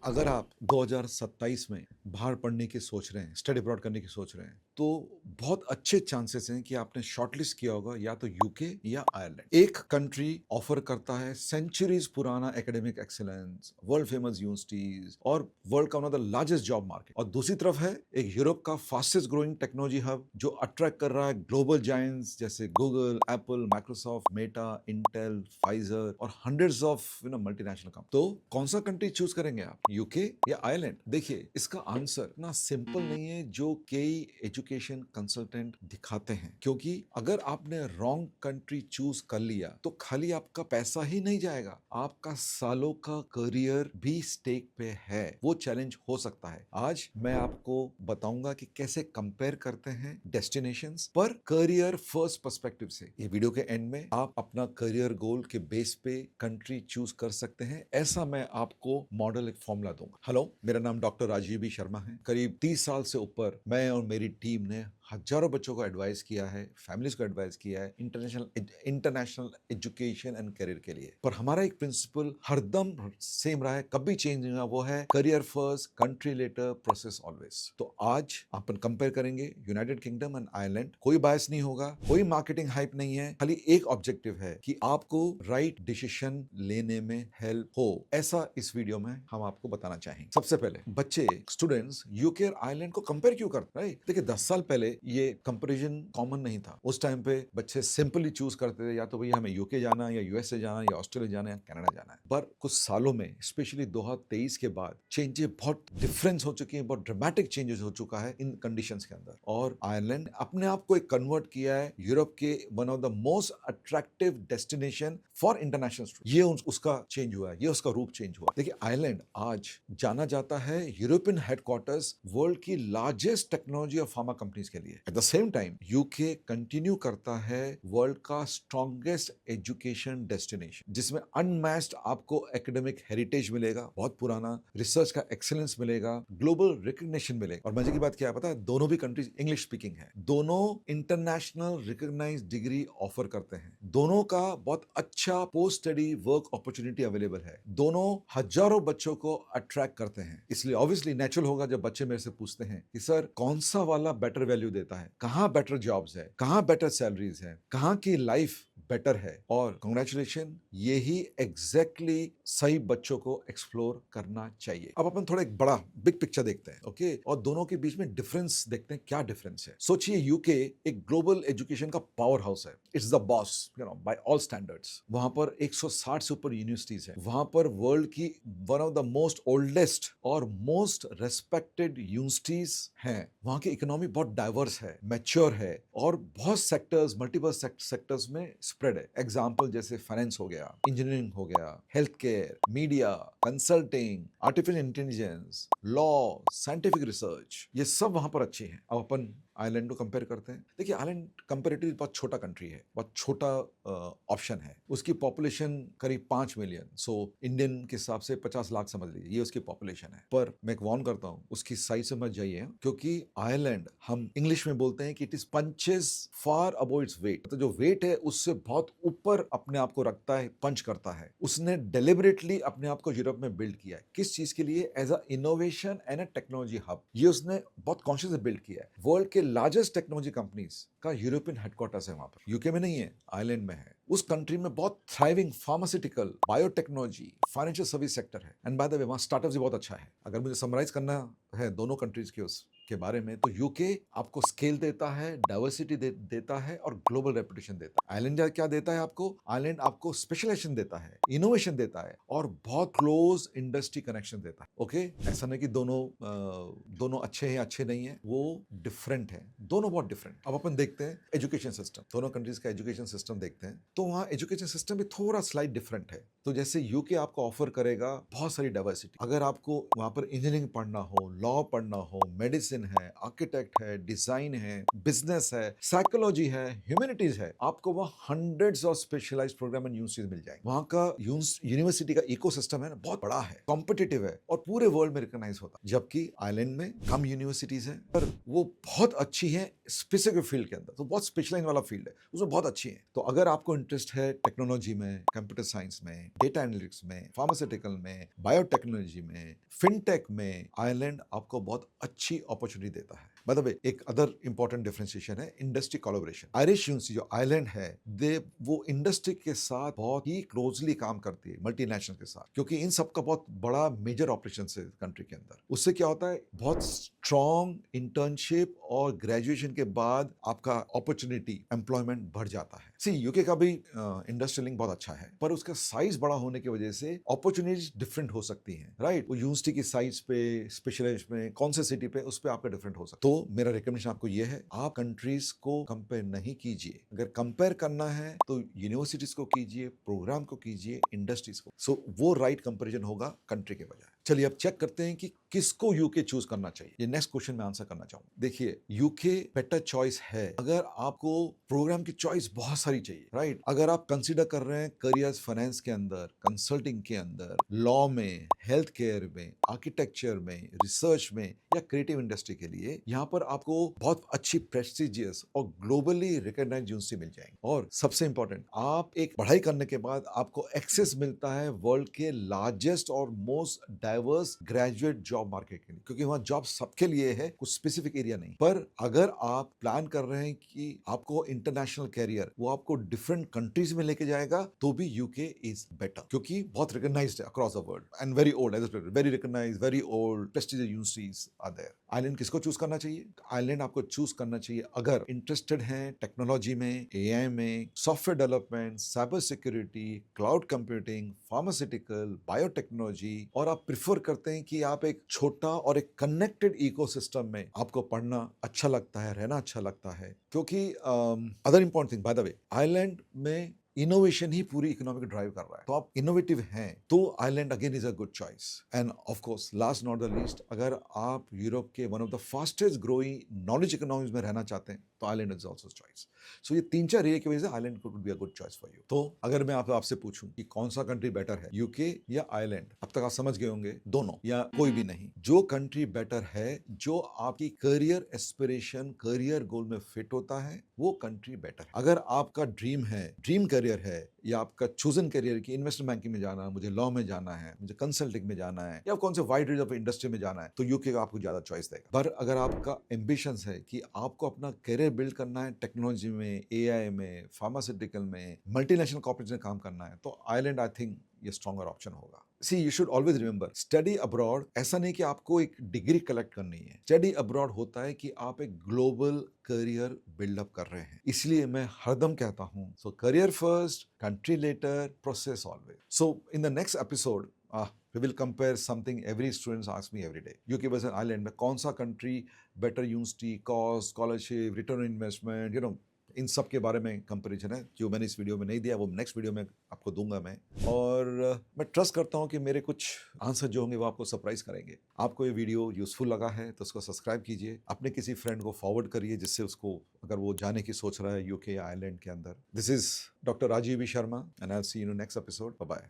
अगर आप 2027 में बाहर पढ़ने की सोच रहे हैं, स्टडी अब्रॉड करने की सोच रहे हैं, तो बहुत अच्छे चांसेस हैं कि आपने शॉर्टलिस्ट किया होगा या तो यूके या आयरलैंड। एक कंट्री ऑफर करता है सेंचुरीज पुराना academic excellence, world famous universities और वर्ल्ड का one of the largest job market, और दूसरी तरफ है एक यूरोप का फास्टेस्ट ग्रोइंग टेक्नोलॉजी हब जो अट्रैक्ट कर रहा है ग्लोबल जायंट्स जैसे Google, Apple, Microsoft, Meta, Intel, Pfizer और हंड्रेड्स ऑफ मल्टीनेशनल कंपनी। तो कौन सा कंट्री चूज करेंगे आप, यूके या आयरलैंड? देखिए, इसका आंसर इतना सिंपल नहीं है जो कई एजुकेशन कंसल्टेंट दिखाते हैं, क्योंकि अगर आपने रॉन्ग कंट्री चूज कर लिया तो खाली आपका पैसा ही नहीं जाएगा, आपका सालों का करियर भी स्टेक पे है। वो चैलेंज हो सकता है। आज मैं आपको बताऊंगा कि कैसे कंपेयर करते हैं डेस्टिनेशंस पर करियर फर्स्ट पर्सपेक्टिव से। ये वीडियो के एंड में आप अपना करियर गोल के बेस पे कंट्री चूज कर सकते हैं, ऐसा मैं आपको मॉडल एक फॉर्मूला दूंगा। हेलो, मेरा नाम डॉक्टर राजीव बी शर्मा है। करीब 30 साल से ऊपर मैं और मेरी टीम ने हजारों बच्चों को एडवाइस किया है, फैमिलीज को एडवाइस किया है इंटरनेशनल एजुकेशन एंड करियर के लिए। पर हमारा एक प्रिंसिपल हरदम सेम रहा है, कभी चेंज नहीं हुआ। वो है career first, country later, process always. तो आज अपन कंपेयर करेंगे यूनाइटेड किंगडम एंड आयरलैंड। कोई बायस नहीं होगा, कोई मार्केटिंग हाइप नहीं है, खाली एक ऑब्जेक्टिव है कि आपको राइट डिसीजन लेने में हेल्प हो, ऐसा इस वीडियो में हम आपको बताना चाहेंगे। सबसे पहले बच्चे, स्टूडेंट्स यूके और आयरलैंड को कंपेयर क्यों करते हैं? देखिए, 10 साल पहले ये कंपैरिजन कॉमन नहीं था। उस टाइम पे बच्चे सिंपली चूज करते थे, या तो भैया हमें यूके जाना है, या यूएसए जाना है, या ऑस्ट्रेलिया जाना है, या कनाडा जाना है। पर कुछ सालों में, स्पेशली 2023 के बाद, चेंजेस बहुत डिफरेंस हो चुकी है, बहुत ड्रामेटिक चेंजेस हो चुका है इन कंडीशंस के अंदर। और आयरलैंड अपने आप को एक कन्वर्ट किया है यूरोप के one of the most attractive destination for international student. ये उसका चेंज हुआ है, ये उसका रूप चेंज हुआ। देखिए, आयरलैंड आज जाना जाता है यूरोपियन हेडक्वार्टर्स, वर्ल्ड की लार्जेस्ट टेक्नोलॉजी और फार्मा कंपनीज के लिए। At the same time UK continue करता है वर्ल्ड का स्ट्रॉन्गेस्ट एजुकेशन डेस्टिनेशन, जिसमें अनमैच्ड आपको एकेडमिक हेरिटेज मिलेगा, बहुत पुराना रिसर्च का एक्सेलेंस मिलेगा, ग्लोबल रिकग्निशन मिलेगा। और मजे की बात क्या है पता है? दोनों भी कंट्रीज इंग्लिश स्पीकिंग है, दोनों इंटरनेशनल रिकग्नाइज्ड डिग्री ऑफर करते हैं, दोनों का बहुत अच्छा post study work opportunity available है, दोनों हजारों बच्चों को अट्रैक्ट करते हैं। इसलिए ऑब्वियसली नेचुरल होगा जब बच्चे मेरे से पूछते हैं कि सर कौन सा वाला बेटर वैल्यू देता है, कहां बेटर जॉब्स है, कहां बेटर सैलरीज है, कहां की लाइफ बेटर है। और कांग्रेचुलेशन, यही एग्जैक्टली सही बच्चों को एक्सप्लोर करना चाहिए। अब अपन थोड़ा एक बड़ा बिग पिक्चर देखते हैं, ओके, और दोनों के बीच में डिफरेंस देखते हैं। क्या डिफरेंस है? सोचिए, यूके एक ग्लोबल एजुकेशन का पावर हाउस है, it's the boss by all standards. वहां पर 160 से ऊपर यूनिवर्सिटीज है, वहां पर वर्ल्ड की one of the most oldest और मोस्ट रेस्पेक्टेड यूनिवर्सिटीज हैं। वहां की इकोनॉमी बहुत डाइवर्स है, मैच्योर है, और बहुत सेक्टर्स, मल्टीपल सेक्टर्स में स्प्रेड है। एग्जाम्पल जैसे फाइनेंस हो गया, इंजीनियरिंग हो गया, health care, media, consulting, artificial intelligence, law, scientific research, ये सब वहां पर अच्छे हैं। अब अपन आयरलैंड को कंपेयर करते हैं। देखिए, आयरलैंड कंपेरेटिवली बहुत छोटा कंट्री है, बहुत छोटा ऑप्शन है। उसकी पॉपुलेशन करीब 5 मिलियन, सो इंडियन के हिसाब से 50 लाख समझ लीजिए, ये उसकी पॉपुलेशन है। पर मैं वार्न करता हूं, उसकी साइज से मत जाइए, क्योंकि आयरलैंड, हम इंग्लिश में बोलते हैं कि it is punches far above its weight. तो जो वेट है उससे बहुत ऊपर अपने आप को रखता है, पंच करता है। उसने डेलिबरेटली अपने आप को यूरोप में बिल्ड किया है। किस चीज के लिए? As a innovation and a technology hub. ये उसने बहुत कॉन्शियसली बिल्ड किया है। वर्ल्ड के लार्जेस्ट टेक्नोलॉजी कंपनीज का यूरोपियन हेडक्वार्टर्स है वहां पर, यूके में नहीं है, आयरलैंड में है। उस कंट्री में बहुत thriving pharmaceutical, biotechnology, financial service sector है। एंड बाय द वे, वहां स्टार्टअप्स भी बहुत अच्छा है। अगर मुझे समराइज करना है दोनों कंट्रीज के बारे में, तो यूके आपको स्केल देता है, डाइवर्सिटी देता है, और ग्लोबल रेपुटेशन देता है। आयरलैंड क्या देता है आपको? आयरलैंड आपको स्पेशलाइजेशन देता है, इनोवेशन देता है, और बहुत क्लोज इंडस्ट्री कनेक्शन देता है। ओके, ऐसा नहीं कि दोनों अच्छे हैं, अच्छे नहीं है, वो डिफरेंट है, दोनों बहुत डिफरेंट। अब अपन देखते हैं एजुकेशन सिस्टम, दोनों कंट्रीज का एजुकेशन सिस्टम देखते हैं। तो वहां एजुकेशन सिस्टम भी थोड़ा स्लाइट डिफरेंट है। तो जैसे यूके आपको ऑफर करेगा बहुत सारी डाइवर्सिटी। अगर आपको वहां पर इंजीनियरिंग पढ़ना हो, लॉ पढ़ना हो, मेडिसिन मेडिसिन है, आर्किटेक्ट है, डिजाइन है, बिजनेस है, साइकोलॉजी है, ह्यूमैनिटीज है, आपको वहाँ hundreds of specialized program and universities मिल जाएंगे। वहाँ का यूनिवर्सिटी का इकोसिस्टम है ना, बहुत बड़ा है, कॉम्पिटिटिव है और पूरे वर्ल्ड में रिकॉग्नाइज होता है। जबकि आइलैंड में कम यूनिवर्सिटीज हैं, पर वो बहुत अच्छी हैं स्पेसिफिक फील्ड के अंदर, तो बहुत स्पेशलाइज वाला फील्ड है, उसमें बहुत अच्छी है। तो अगर आपको इंटरेस्ट है टेक्नोलॉजी में, कंप्यूटर साइंस में, डेटा एनालिटिक्स में, फार्मास्यूटिकल में, बायोटेक्नोलॉजी में, फिनटेक में, आयरलैंड आपको बहुत अच्छी अपॉर्चुनिटी देता है। बाय द वे, एक अदर इंपॉर्टेंट डिफरेंशिएशन है इंडस्ट्री कोलैबोरेशन। आयरिश यूनिवर्सिटी जो आइलैंड है, दे वो इंडस्ट्री के साथ बहुत ही क्लोजली काम करती है, मल्टीनेशनल के साथ, क्योंकि इन सब का बहुत बड़ा मेजर ऑपरेशन है कंट्री के अंदर। उससे क्या होता है, बहुत स्ट्रॉन्ग इंटर्नशिप और ग्रेजुएशन के बाद आपका अपॉर्चुनिटी एम्प्लॉयमेंट बढ़ जाता है। सी यूके का भी इंडस्ट्रियल लिंक बहुत अच्छा है, पर उसका साइज बड़ा होने की वजह से अपॉर्चुनिटीज डिफरेंट हो सकती हैं, राइट। वो यूनिवर्सिटी की साइज पे, स्पेशलाइज में, कौन से सिटी पे, उस पे आपका डिफरेंट हो सकता है। तो मेरा रिकमेंडेशन आपको ये है, आप कंट्रीज को कंपेयर नहीं कीजिए। अगर कंपेयर करना है तो यूनिवर्सिटीज को कीजिए, प्रोग्राम को कीजिए, इंडस्ट्रीज को। सो वो राइट कंपेरिजन होगा कंट्री के बजाय। चलिए अब चेक करते हैं कि किसको यूके चूज करना चाहिए। ये नेक्स्ट क्वेश्चन में आंसर करना चाहूंगा। देखिए, यूके बेटर चॉइस है अगर आपको प्रोग्राम की चॉइस बहुत सारी चाहिए, राइट। अगर आप कंसीडर कर रहे हैं करियर्स फाइनेंस के अंदर, कंसल्टिंग के अंदर, लॉ में, हेल्थ केयर में, आर्किटेक्चर में, रिसर्च में या क्रिएटिव इंडस्ट्री के लिए, यहाँ पर आपको बहुत अच्छी प्रेस्टिजियस और ग्लोबली रिकॉग्नाइज्ड यूनिवर्सिटी मिल जाएंगी। और सबसे इंपॉर्टेंट, आप एक पढ़ाई करने के बाद आपको एक्सेस मिलता है वर्ल्ड के लार्जेस्ट और most diverse graduate job market के लिए, क्योंकि वहां जॉब सबके लिए है, कुछ स्पेसिफिक एरिया नहीं। पर अगर आप प्लान कर रहे हैं कि आपको इंटरनेशनल कैरियर वो आपको डिफरेंट कंट्रीज में लेके जाएगा, तो भी यूके इज बेटर, क्योंकि बहुत रिकॉग्नाइज्ड है across the world and very old, very recognised, very old prestigious universities are there. Ireland किसको चूज करना चाहिए? आइलैंड आपको चूज करना चाहिए अगर इंटरेस्टेड हैं टेक्नोलॉजी में, एआई में, software development, cyber security, cloud computing, pharmaceutical, biotechnology, और आप प्रिफर करते हैं कि आप एक छोटा और एक कनेक्टेड इकोसिस्टम में आपको पढ़ना अच्छा लगता है, रहना अच्छा लगता है। क्योंकि other important thing, by the way, Ireland में इनोवेशन ही पूरी इकोनॉमी को ड्राइव कर रहा है, तो आप इनोवेटिव हैं तो Ireland again is a good choice. End of course last not the least, अगर आप यूरोप के one of the fastest growing knowledge economies में रहना चाहते हैं तो आयरलैंड इज ऑल्सो चॉइस। सो ये तीन चार एरिया की वजह से Ireland could be a good choice for you. तो अगर मैं आपसे पूछूं कि कौन सा कंट्री बेटर है, यूके या आयरलैंड, अब तक आप समझ गए होंगे दोनों या कोई भी नहीं। जो कंट्री बेटर है, जो आपकी करियर एस्पिरेशन, करियर गोल में फिट होता है, वो कंट्री बेटर है। अगर आपका ड्रीम है, ड्रीम करियर है, या आपका चूजन करियर की इन्वेस्टमेंट बैंकिंग में जाना है, मुझे लॉ में जाना है, मुझे कंसल्टिंग में जाना है, या कौन से वाइड रेंज ऑफ इंडस्ट्री में जाना है, तो यूके का आपको ज्यादा चॉइस देगा। पर अगर आपका एम्बिशंस है कि आपको अपना करियर बिल्ड करना है टेक्नोलॉजी में, एआई में, फार्मास्यूटिकल में, मल्टीनेशनल कॉर्पोरेशन में काम करना है, तो आयरलैंड आई थिंक ये स्ट्रॉन्गर ऑप्शन होगा। See you should always remember, study abroad ऐसा नहीं कि आपको एक डिग्री कलेक्ट करनी है। स्टडी अब्रॉड होता है कि आप एक ग्लोबल करियर बिल्डअप कर रहे हैं। इसलिए मैं हरदम कहता हूं, so career first, country later, process always. So in the next episode we will compare something every student asks me every day. UK versus Ireland में कौन सा country better, university, cost, scholarship, return investment, इन सब के बारे में comparison है, जो मैंने इस वीडियो में नहीं दिया वो नेक्स्ट वीडियो में आपको दूंगा मैं। और मैं ट्रस्ट करता हूं कि मेरे कुछ आंसर जो होंगे वो आपको सरप्राइज करेंगे। आपको ये वीडियो यूजफुल लगा है तो उसको सब्सक्राइब कीजिए, अपने किसी फ्रेंड को फॉरवर्ड करिए, जिससे उसको, अगर वो जाने की सोच रहा है यूके या आयरलैंड के अंदर। This is doctor Rajiv Sharma and I will see you in next episode. Bye bye.